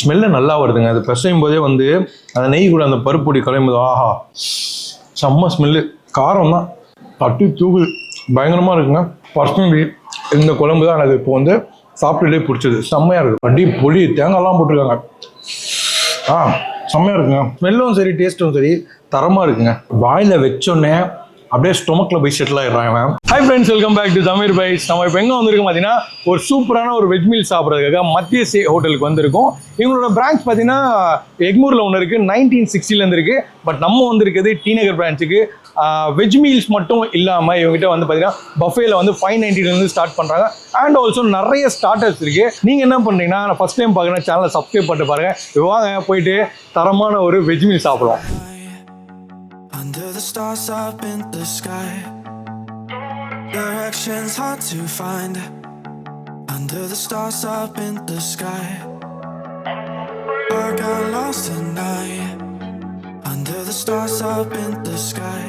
Smell நல்லா வருதுங்க. அது பிசையும் போதே வந்து அந்த நெய் கூட அந்த பருப்பொடி கலையும்போது ஆஹா செம்ம ஸ்மெல்லு. காரம் தான் தட்டி தூக்குது, பயங்கரமாக இருக்குங்க. பர்சனலி இந்த குழம்பு தான் எனக்கு இப்போ வந்து சாப்பிட்டுட்டே பிடிச்சது. செம்மையாக இருக்குது. அடி பொடி தேங்காய்லாம் போட்டிருக்காங்க. செம்மையாக இருக்குங்க. ஸ்மெல்லும் சரி டேஸ்ட்டும் சரி தரமாக இருக்குங்க. வாயில் வச்சோன்னே அப்படியே ஸ்டொமக்கில் போய் செட்டில் ஆகிடுறாங்க. Hi friends, welcome back to Tamil bites. நம்ம இப்போ எங்கே வந்திருக்கோம் பார்த்தீங்கன்னா ஒரு சூப்பரான ஒரு வெஜ் மீல் சாப்பிட்றதுக்காக மத்திய சே ஹோட்டலுக்கு வந்திருக்கோம். இவங்களோட பிரான்ச் பார்த்தீங்கன்னா எக்மூரில் ஒன்று இருக்குது, 1960 இருக்குது. பட் நம்ம வந்திருக்கிறது டி நகர் பிரான்ச்சுக்கு. வெஜ் மீல்ஸ் மட்டும் இல்லாமல் இவங்ககிட்ட வந்து பார்த்தீங்கன்னா பஃபேல வந்து 590 ஸ்டார்ட் பண்ணுறாங்க. அண்ட் ஆல்சோ நிறைய ஸ்டார்டர்ஸ் இருக்குது. நீங்கள் என்ன பண்ணுறீங்கன்னா ஃபஸ்ட் டைம் பார்க்குறேன் சேனலை சப்ஸ்கிரைப் பண்ணிட்டு பாருங்கள். வாங்க போயிட்டு தரமான ஒரு வெஜ் மீல் சாப்பிடுவோம். Under the stars up in the sky, directions hard to find. Under the stars up in the sky, I got lost tonight. Under the stars up in the sky.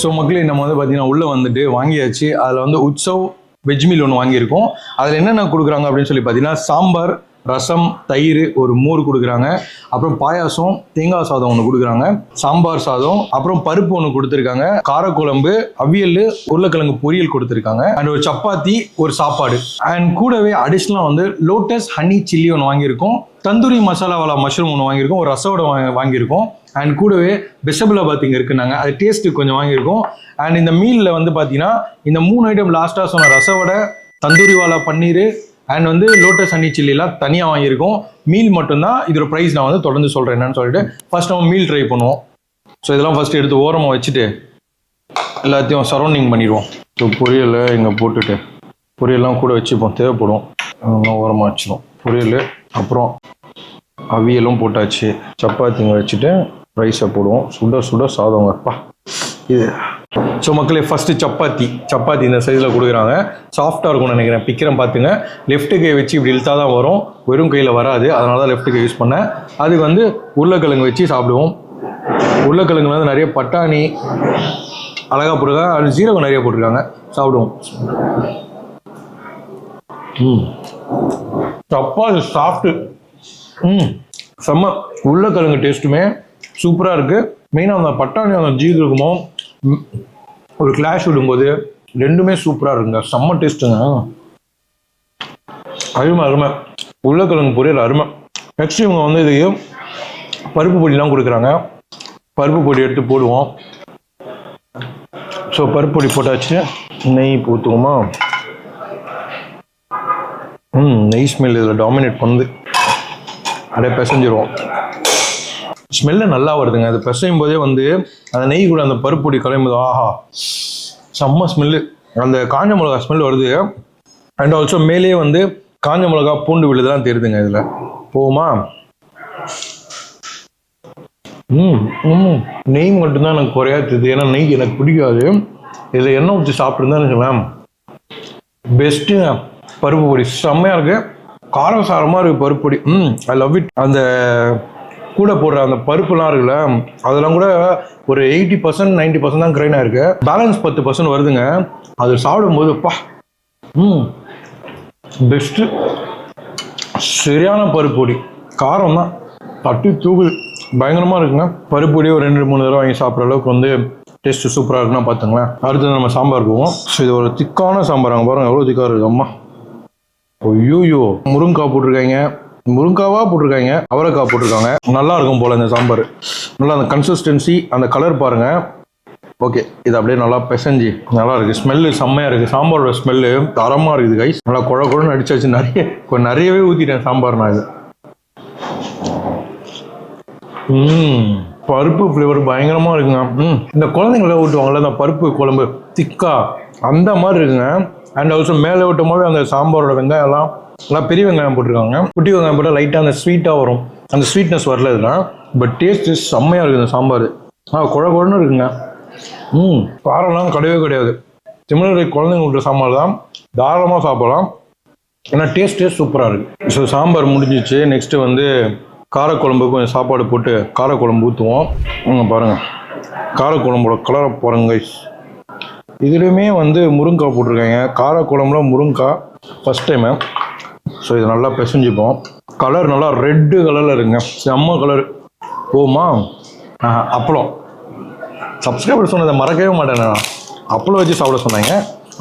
So மக்களே, நம்ம வந்து பார்த்தீங்கன்னா உள்ளே வந்துட்டு வாங்கியாச்சு. அதில் வந்து உற்சவ் வெஜ் மீல் ஒன்று வாங்கியிருக்கோம். அதில் என்னென்ன கொடுக்குறாங்க அப்படின்னு சொல்லி பார்த்தீங்கன்னா சாம்பார், ரசம், தயிர், ஒரு மோர் கொடுக்குறாங்க. அப்புறம் பாயாசம், தேங்காய் சாதம் ஒன்று கொடுக்குறாங்க, சாம்பார் சாதம், அப்புறம் பருப்பு ஒன்று கொடுத்துருக்காங்க, காரக்குழம்பு, அவியல், உருளைக்கிழங்கு பொரியல் கொடுத்துருக்காங்க, அண்ட் ஒரு சப்பாத்தி, ஒரு சாப்பாடு. அண்ட் கூடவே அடிஷ்னலாக வந்து லோட்டஸ் ஹனி சில்லி ஒன்று வாங்கியிருக்கோம், தந்தூரி மசாலாவாலா மஷ்ரூம் ஒன்று வாங்கியிருக்கோம், ஒரு ரசோட வாங்கியிருக்கோம். அண்ட் கூடவே வெஜிடபிள் இருக்குனாங்க, அது டேஸ்ட்டு கொஞ்சம் வாங்கியிருக்கோம். அண்ட் இந்த மீலில் வந்து பார்த்தீங்கன்னா இந்த 3 ஐட்டம் லாஸ்ட்டாக சொன்ன ரசோட, தந்தூரி வாலா பன்னீர் அண்ட் வந்து லோட்டஸ் ஹனி சில்லிலாம் தனியாக வாங்கியிருக்கோம். மீல் மட்டும்தான். இதோட ப்ரைஸ் நான் வந்து தொடர்ந்து சொல்கிறேன் என்னன்னு சொல்லிட்டு ஃபர்ஸ்ட் நம்ம மீல் ட்ரை பண்ணுவோம். ஸோ இதெல்லாம் ஃபஸ்ட்டு எடுத்து ஓரமாக வச்சுட்டு எல்லாத்தையும் சரௌண்டிங் பண்ணிடுவோம். ஸோ பொரியலை இங்கே போட்டுட்டு பொரியல்லாம் கூட வச்சுப்போம், தேவைப்படும். ஓரமாக வச்சிடும் பொரியல். அப்புறம் அவியலும் போட்டாச்சு. சப்பாத்தி இங்கே வச்சுட்டு ரைஸை போடுவோம். சுட சுட சாதம் அப்பா இது. ஸோ மக்களே, ஃபஸ்ட்டு சப்பாத்தி இந்த சைஸில் கொடுக்குறாங்க. சாஃப்டாக இருக்கும்னு நினைக்கிறேன். பிக்கிறேன் பார்த்துங்க. லெஃப்ட் கை வச்சு இப்படி இழுத்தா தான் வரும், வெறும் கையில் வராது. அதனால தான் லெஃப்ட் கை யூஸ் பண்ணேன். அதுக்கு வந்து உருளைக்கிழங்கு வச்சு சாப்பிடுவோம். உருளைக்கிழங்கு வந்து நிறைய பட்டாணி அழகாக போட்டிருக்காங்க, அது ஜீரகம் நிறைய போட்டிருக்காங்க. சாப்பிடுவோம். சப்பாத்தி சாஃப்ட்டு, செம்ம. உருளைக்கிழங்கு டேஸ்ட்டுமே சூப்பராக இருக்குது. மெயினாக அந்த பட்டாணி அந்த ஜீரகமும் ஒரு கிளாஷ் விடும்போது ரெண்டுமே சூப்பராக இருக்குங்க. செம்ம டேஸ்ட்டுங்க. அருமை. உருளைக்கிழங்கு பொரியல் அருமை. நெக்ஸ்ட் இவங்க வந்து இதுக்கு பருப்பு பொடிலாம் கொடுக்குறாங்க. பருப்பு பொடி எடுத்து போடுவோம். ஸோ பருப்பு பொடி போட்டாச்சு. நெய் ஊற்றுவோமா? நெய் ஸ்மெல் இதில் டாமினேட் பண்ணுது. அப்படியே பிசைஞ்சிருவோம். ஸ்மெல்லு நல்லா வருதுங்க. அது பிசையும் போதே வந்து அந்த நெய் கூட அந்த பருப்பொடி கலையும்போது ஆஹா செம்ம ஸ்மெல்லு. அந்த காஞ்ச மிளகா ஸ்மெல் வருது. அண்ட் ஆல்சோ மேலேயே வந்து காஞ்ச மிளகா, பூண்டு விழுதெல்லாம் தெரியுதுங்க. இதில் போகுமா? நெய் மட்டும்தான் எனக்கு குறையா தெரியுது. ஏன்னா நெய் எனக்கு பிடிக்காது. இதில் எண்ணெய் ஊற்றி சாப்பிட்டுருந்தேன் பெஸ்ட்டுங்க. பருப்பு பொடி செம்மையாக இருக்குது. காரம் சாரமாக இருக்குது பருப்பு பொடி. I love it. அந்த கூட போடுற அந்த பருப்புலாம் இருக்குல்ல, அதெல்லாம் கூட ஒரு 80% 90% தான் கிரைனாக இருக்கு. பேலன்ஸ் 10% வருதுங்க. அது சாப்பிடும்போது பா பெஸ்ட்டு. சரியான பருப்பு பொடி. காரம் தான் தட்டி தூக்குது, பயங்கரமாக இருக்குங்க. பருப்பு பொடி ஒரு 2-3 தடவை வாங்கி சாப்பிட்ற அளவுக்கு வந்து டேஸ்ட்டு சூப்பராக இருக்குன்னா பார்த்துங்களேன். அடுத்தது நம்ம சாம்பார் போவோம். ஸோ இது ஒரு திக்கான சாம்பார். அங்கே பாருங்கள் எவ்வளோ திக்காக இருக்குது. அம்மா ஐயோ, முருங்கைக்காய் போட்டிருக்காங்க, முருங்காவா போட்டிருக்காங்க, அவரைக்காய் போட்டிருக்காங்க. நல்லா இருக்கும் போல இந்த சாம்பார். நல்லா அந்த கன்சிஸ்டன்சி, அந்த கலர் பாருங்க. ஓகே, இது அப்படியே நல்லா பிசைஞ்சு நல்லா இருக்கு. ஸ்மெல்லு செம்மையா இருக்கு. சாம்பாரோட ஸ்மெல்லு தரமா இருக்குது கைஸ். நல்லா குழன்னு அடிச்சாச்சு. நிறையவே ஊத்திட்டேன் சாம்பார் நான். இது பருப்பு ஃப்ளேவர் பயங்கரமா இருக்குங்க. இந்த குழந்தைங்கள ஊட்டுவாங்கல்ல அந்த பருப்பு குழம்பு திக்கா, அந்த மாதிரி இருக்குங்க. அண்ட் ஆல்சோ மேலே ஊட்டும் போது அந்த சாம்பாரோட வெங்காயம் எல்லாம் நல்லா பெரிய வெங்காயம் போட்டிருக்காங்க. குட்டி வெங்காயம் போட்டால் லைட்டாக அந்த ஸ்வீட்டாக வரும். அந்த ஸ்வீட்னஸ் வரல இதெல்லாம். பட் டேஸ்ட்டு செம்மையாக இருக்குது இந்த சாம்பார். குழன்னு இருக்குங்க. காரம்லாம் கிடையாது. சிமிலர் குழந்தைங்க விட்டுற சாம்பார் தான், தாராளமாக சாப்பிடலாம். ஏன்னா டேஸ்ட்டே சூப்பராக இருக்குது. ஸோ சாம்பார் முடிஞ்சிச்சு. நெக்ஸ்ட்டு வந்து காரக்குழம்பு கொஞ்சம் சாப்பாடு போட்டு காரக்குழம்பு ஊற்றுவோம். பாருங்கள் காரக்குழம்போட கலரை பாருங்க கைஸ். இதுலேயுமே வந்து முருங்காய் போட்டிருக்காங்க. காரக்குழம்புல முருங்காய் ஃபஸ்ட் டைமு. ஸோ இதை நல்லா பிசைஞ்சிப்போம். கலர் நல்லா ரெட்டு கலரில் இருக்குங்க, செம்ம கலர். போமா அப்பளம், சப்ஸ்கிரைபர் சொன்னதை மறக்கவே மாட்டேன் நான். அப்பளம் வச்சு சாப்பிட சொன்னாங்க,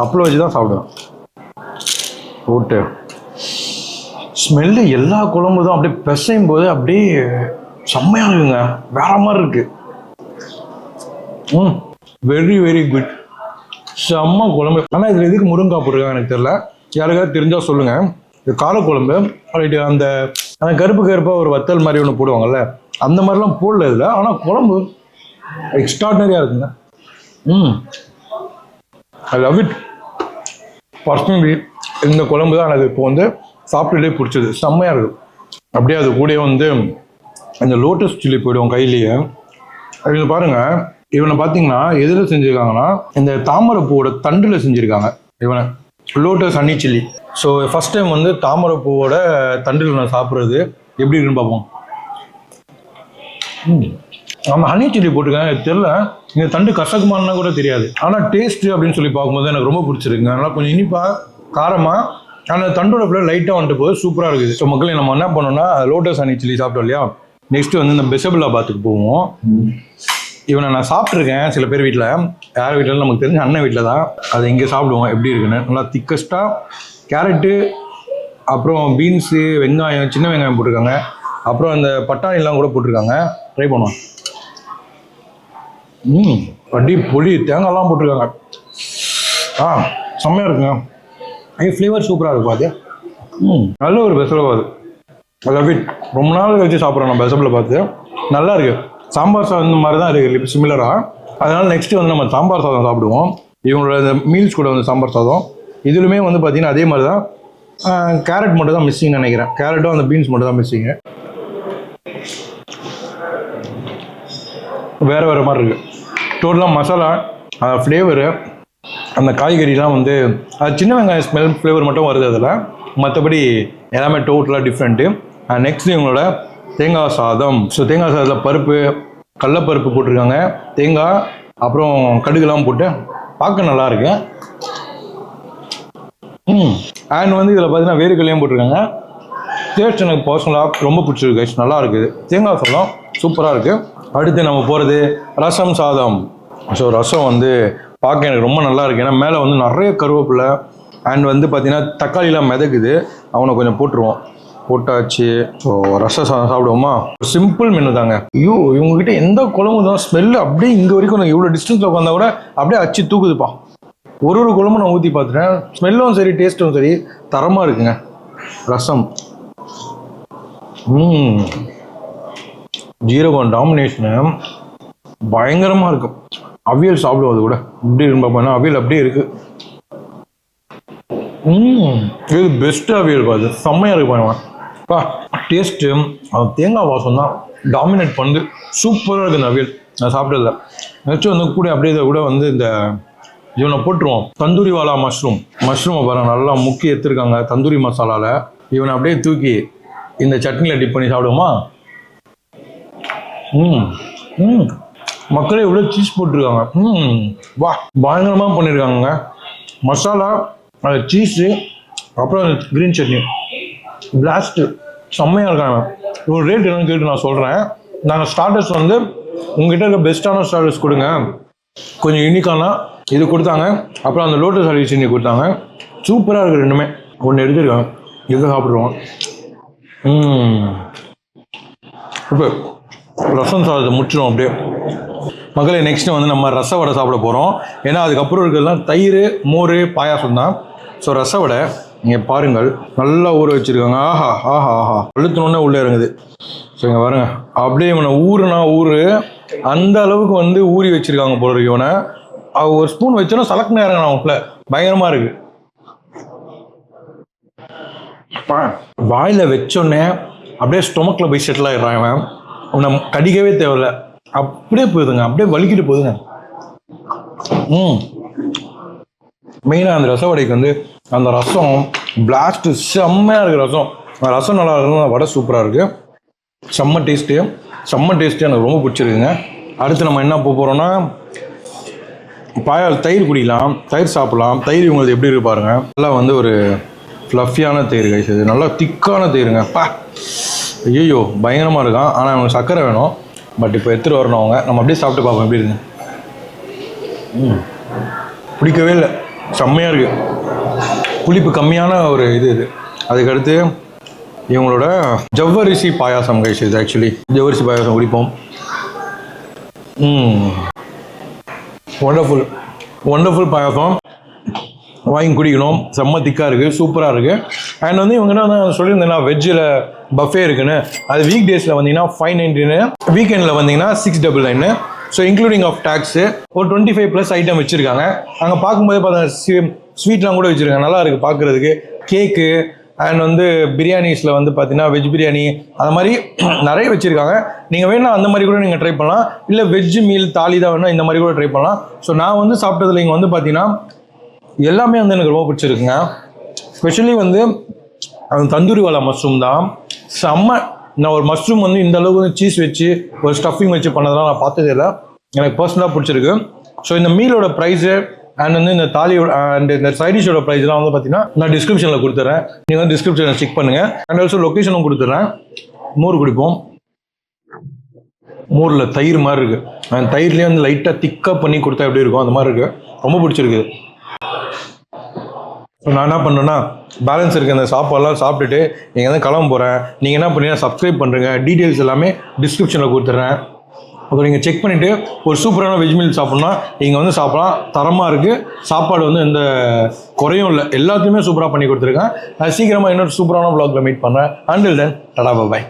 அப்பளம் வச்சு தான் சாப்பிடுவேன். போட்டு ஸ்மெல்லு எல்லா குழம்பு தான் அப்படியே பிசையும் போது அப்படியே செம்மையாக இருக்குங்க, வேற மாதிரி இருக்கு. வெரி வெரி குட், செம்ம குழம்பு. ஆனால் இதில் எதுக்கு முருங்காய் போட்டிருக்காங்க எனக்கு தெரியல, யாருக்காவது தெரிஞ்சால் சொல்லுங்கள். இது காரக்குழம்பு, அந்த கருப்பு கருப்பாக ஒரு வத்தல் மாதிரி ஒன்று போடுவாங்கல்ல, அந்த மாதிரிலாம் போடல இதில். ஆனால் குழம்பு எக்ஸ்ட்ராடனரியாக இருக்குங்க. I love it personally. இந்த குழம்பு தான் எனக்கு இப்போ வந்து சாப்பிட்டுட்டே பிடிச்சது, செம்மையாக இருக்குது. அப்படியே அது கூட வந்து அந்த லோட்டஸ் சில்லி போயிடுவோம் கையிலேயே. இதில் பாருங்கள், இவனை பார்த்தீங்கன்னா எதில் செஞ்சுருக்காங்கன்னா இந்த தாமரைப்பூவோட தண்டில் செஞ்சுருக்காங்க இவனை, lotus honey chilli. So first time வந்து தாமரைப்பூவோட தண்டில் நான் சாப்பிட்றது எப்படி இருக்குன்னு பார்ப்போம். நம்ம ஹனி சில்லி போட்டிருக்காங்க, எனக்கு தெரியல இந்த தண்டு கசக்குமானா கூட தெரியாது. ஆனால் டேஸ்ட்டு அப்படின்னு சொல்லி பார்க்கும்போது எனக்கு ரொம்ப பிடிச்சிருக்குங்க. அதனால் கொஞ்சம் இனிப்பாக காரமாக, ஆனால் தண்டோட ஃப்ளேவர் லைட்டாக வந்துட்டு போது சூப்பராக இருக்குது. ஸோ மக்களே நம்ம என்ன பண்ணோம்னா லோட்டஸ் ஹனி சில்லி சாப்பிட்டோம் இல்லையா, நெக்ஸ்ட்டு வந்து இந்த பெசபிளாபாத்துக்கு போவோம். இவனை நான் சாப்பிட்ருக்கேன் சில பேர் வீட்டில், யார் வீட்டில் நமக்கு தெரிஞ்ச அண்ணன் வீட்டில் தான். அதை இங்கே சாப்பிடுவோம் எப்படி இருக்குன்னு. நல்லா திக்கஸ்ட்டாக கேரட்டு, அப்புறம் பீன்ஸு, வெங்காயம், சின்ன வெங்காயம் போட்டிருக்காங்க, அப்புறம் அந்த பட்டாணிலாம் கூட போட்டிருக்காங்க. ட்ரை பண்ணுவோம். வட்டி பொடி தேங்காய்லாம் போட்டிருக்காங்க. செம்மையாக இருக்குங்க. ஃப்ளேவர் சூப்பராக இருக்கும். அது நல்ல ஒரு பெசபிளாபாத். I love it. ரொம்ப நாள் கழிச்சு சாப்பிட்றோம் நம்ம பெசபிளாபாத், நல்லா இருக்குது. சாம்பார் சாதம் இந்த மாதிரி தான் இருக்குது சிமிலராக. அதனால் நெக்ஸ்ட்டு வந்து நம்ம சாம்பார் சாதம் சாப்பிடுவோம். இவங்களோட இந்த மீல்ஸ் கூட வந்து சாம்பார் சாதம், இதுலுமே வந்து பார்த்திங்கன்னா அதே மாதிரி தான். கேரட் மட்டும் தான் மிஸ்ஸிங்னு நினைக்கிறேன், கேரட்டும் அந்த பீன்ஸ் மட்டும் தான் மிஸ்ஸிங்கு. வேறு வேறு மாதிரி இருக்குது டோட்டலாக. மசாலா, ஃப்ளேவரு, அந்த காய்கறிலாம் வந்து அது சின்ன வெங்காயம் ஸ்மெல் ஃப்ளேவர் மட்டும் வருது அதில், மற்றபடி எல்லாமே டோட்டலாக டிஃப்ரெண்ட்டு. நெக்ஸ்ட் இவங்களோட தேங்காய் சாதம். ஸோ தேங்காய் சாதத்தில் பருப்பு, கடலப்பருப்பு போட்டிருக்காங்க, தேங்காய், அப்புறம் கடுகுலாம் போட்டு பார்க்க நல்லா இருக்கு. அண்ட் வந்து இதில் பார்த்தீங்கன்னா வேர்க்கடலையும் போட்டிருக்காங்க. டேஸ்ட் எனக்கு பர்சனலாக ரொம்ப பிடிச்சிருக்கு கைஸ், நல்லா இருக்குது. தேங்காய் சாதம் சூப்பராக இருக்குது. அடுத்து நம்ம போகிறது ரசம் சாதம். ஸோ ரசம் வந்து பார்க்க எனக்கு ரொம்ப நல்லா இருக்குது, ஏன்னா மேலே வந்து நிறைய கருவேப்பிலை அண்ட் வந்து பார்த்தீங்கன்னா தக்காளிலாம் மிதக்குது. அவனை கொஞ்சம் போட்டுருவோம், போட்டாச்சு. ஸோ ரச சாதம் சாப்பிடுவோமா. சிம்பிள் மெனு தாங்க. ஐயோ இவங்ககிட்ட எந்த குழம்பு தான் ஸ்மெல்லு அப்படியே இங்கே வரைக்கும் நான் இவ்வளோ டிஸ்டன்ஸில் உட்காந்தா கூட அப்படியே அச்சு தூக்குதுப்பா. ஒரு குழம்பு நான் ஊற்றி பார்த்துட்டேன், ஸ்மெல்லும் சரி டேஸ்ட்டும் சரி தரமாக இருக்குங்க. ரசம், ஜீரகம் டாமினேஷனு பயங்கரமாக இருக்கும். அவியல் சாப்பிடுவோம், அது கூட இப்படி இருக்கு பார்ப்போம். அவியல் அப்படியே இருக்குது. இது பெஸ்ட்டு அவியல் பாது, செம்மையாக இருக்கு பாருங்கப்பா. டேஸ்ட்டு அது தேங்காய் வாசம் தான் டாமினேட் பண்ணு, சூப்பராக இருக்குது இந்த அவியல் நான் சாப்பிட்டதில்ல. நெக்ஸ்ட் வந்து கூட அப்படியே இதை கூட வந்து இந்த இவனை போட்டுருவோம், தந்தூரி வாலா மஷ்ரூமை பாருங்க நல்லா முக்கி எடுத்துருக்காங்க தந்தூரி மசாலாவில். இவனை அப்படியே தூக்கி இந்த சட்னியில் டிப் பண்ணி சாப்பிடுவோமா. மக்களே இவ்வளோ சீஸ் போட்டிருக்காங்க. வா பயங்கரமாக பண்ணியிருக்காங்க. மசாலா, அது சீஸு, அப்புறம் அந்த க்ரீன் சட்னி பிளாஸ்ட்டு செம்மையாக இருக்காங்க. ஒரு ரேட் என்னன்னு கேட்டு நான் சொல்கிறேன். நாங்கள் ஸ்டார்டர்ஸ் வந்து உங்ககிட்ட இருக்க பெஸ்ட்டான ஸ்டார்டர்ஸ் கொடுங்க, கொஞ்சம் யூனிக்கான இது கொடுத்தாங்க. அப்புறம் அந்த லோட்டஸ் ஹனி சில்லி கொடுத்தாங்க, சூப்பராக இருக்குது. ரெண்டுமே ஒன்று எடுத்துருக்காங்க, இது சாப்பிட்ருவோம். இப்போ ரசம் சாதத்தை முடிச்சிடும் அப்படியே. மக்களே நெக்ஸ்ட்டு வந்து நம்ம ரச வடை சாப்பிட போகிறோம். ஏன்னா அதுக்கப்புறம் இருக்கிறதுலாம் தயிர், மோர், பாயாசம் தான். ஸோ ரச வடை நீங்கள் பாருங்கள், நல்லா ஊற வச்சுருக்காங்க. ஆஹா ஆஹா ஆஹா, அழுத்தணுன்னே உள்ளே இறங்குது. ஸோ இங்கே பாருங்க, அப்படியே இவனை ஊறுனா அந்த அளவுக்கு வந்து ஊறி வச்சுருக்காங்க போல இருக்கு. இவனை ஒரு ஸ்பூன் வச்சோன்னா சலக்குன்னு இறங்கணும் அவங்கள, பயங்கரமாக இருக்குது. வாயில் வச்சோடனே அப்படியே ஸ்டொமக்கில் போய் செட்டில் ஆகிடுறான். இவன் உன்னை கடிக்கவே தேவையில்லை, அப்படியே போகுதுங்க, அப்படியே வலிக்கிட்டு போகுதுங்க. மெயினாக அந்த ரச வடைக்கு வந்து அந்த ரசம் பிளாஸ்ட்டு செம்மையாக இருக்குது. ரசம் நல்லா இருக்குன்னு வடை சூப்பராக இருக்குது. செம்ம டேஸ்ட்டு எனக்கு ரொம்ப பிடிச்சிருக்குங்க. அடுத்து நம்ம என்ன போகிறோம்னா தயிர் குடிக்கலாம், தயிர் சாப்பிட்லாம். தயிர் இவங்களுக்கு எப்படி இருக்கு பாருங்கள், நல்லா வந்து ஒரு ஃப்ளஃபியான தயிர் கைஸ், இது நல்லா திக்கான தயிருங்க. ஐயோ பயங்கரமாக இருக்கான். ஆனால் அவனுக்கு சர்க்கரை வேணும். பட் இப்போ எடுத்துகிட்டு வரணும் அவங்க. நம்ம அப்படியே சாப்பிட்டு பார்ப்போம் எப்படி இருக்கு. பிடிக்கவே இல்லை, செம்மையாக இருக்குது. புளிப்பு கம்மியான ஒரு இது. அதுக்கடுத்து இவங்களோட ஜவ்வரிசி பாயாசம் கைஸ். இது ஆக்சுவலி ஜவ்வரிசி பாயாசம் குடிப்போம். ஒண்டர்ஃபுல் ஒண்டர்ஃபுல் பாயாசம். வாங்கி குடிக்கணும். செம்ம திக்காக இருக்குது, சூப்பராக இருக்குது. அண்ட் வந்து இவங்க என்ன சொல்லியிருந்தேன்னா வெஜ்ஜில் பஃபே இருக்குன்னு. அது வீக் டேஸில் வந்தீங்கன்னா 599, வீக்கெண்டில் வந்தீங்கன்னா 699. ஸோ இன்க்ளூடிங் ஆஃப் டேக்ஸு ஒரு 25+ ஐட்டம் வச்சுருக்காங்க. அங்கே பார்க்கும்போது பார்த்தா ஸ்வீட்லாம் கூட வச்சுருக்காங்க. நல்லா இருக்குது பார்க்குறதுக்கு. கேக்கு அண்ட் வந்து பிரியாணிஸில் வந்து பார்த்தீங்கன்னா வெஜ் பிரியாணி அந்த மாதிரி நிறைய வச்சுருக்காங்க. நீங்கள் வேணா அந்த மாதிரி கூட நீங்கள் ட்ரை பண்ணலாம். இல்லை வெஜ் மீல் தாலி தான் வேணால் இந்த மாதிரி கூட ட்ரை பண்ணலாம். ஸோ நான் வந்து சாப்பிட்டதில் இங்கே வந்து பார்த்தீங்கன்னா எல்லாமே வந்து எனக்கு ரொம்ப பிடிச்சிருக்குங்க. ஸ்பெஷலி வந்து அந்த தந்தூரி வாலா மஷ்ரூம் தான் செம்ம. நான் ஒரு மஷ்ரூம் வந்து இந்த அளவுக்கு வந்து சீஸ் வச்சு ஒரு ஸ்டஃபிங் வச்சு பண்ணதெல்லாம் நான் பார்த்ததே இல்லை. எனக்கு பர்சனலாக பிடிச்சிருக்கு. ஸோ இந்த மீலோட ப்ரைஸு அண்ட் வந்து இந்த தாலியோட அண்ட் இந்த சைடிஷோட ப்ரைஸ்லாம் வந்து பார்த்தீங்கன்னா நான் டிஸ்கிரிப்ஷனில் கொடுத்துட்றேன். நீங்கள் வந்து டிஸ்கிரிப்ஷனில் செக் பண்ணுங்கள். அண்ட் ஆல்சோ லொக்கேஷனும் கொடுத்துட்றேன். மோர் குடிப்போம். மோரில் தயிர் மாதிரி இருக்குது. அந்த தயிர்லேயே வந்து லைட்டாக திக்காக பண்ணி கொடுத்தா எப்படி இருக்கும் அந்த மாதிரி இருக்குது. ரொம்ப பிடிச்சிருக்குது. நான் என்ன பண்ணுறேன்னா பேலன்ஸ் இருக்க அந்த சாப்பாடெல்லாம் சாப்பிட்டுட்டு நீங்கள் வந்து கிளம்ப போகிறேன். நீங்கள் என்ன பண்ணீங்கன்னா சப்ஸ்கிரைப் பண்ணுறேங்க. டீட்டெயில்ஸ் எல்லாமே டிஸ்கிரிப்ஷனில் கொடுத்துட்றேன். அப்புறம் நீங்கள் செக் பண்ணிவிட்டு ஒரு சூப்பரான வெஜ் மீல் சாப்பிட்ணுன்னா இங்கே வந்து சாப்பிட்லாம். தரமாக இருக்குது. சாப்பாடு வந்து எந்த குறையும் இல்லை. எல்லாத்தையுமே சூப்பராக பண்ணி கொடுத்துருக்கேன். நான் சீக்கிரமாக இன்னொரு சூப்பரான vlogல மீட் பண்ணுறேன். Until then tata by.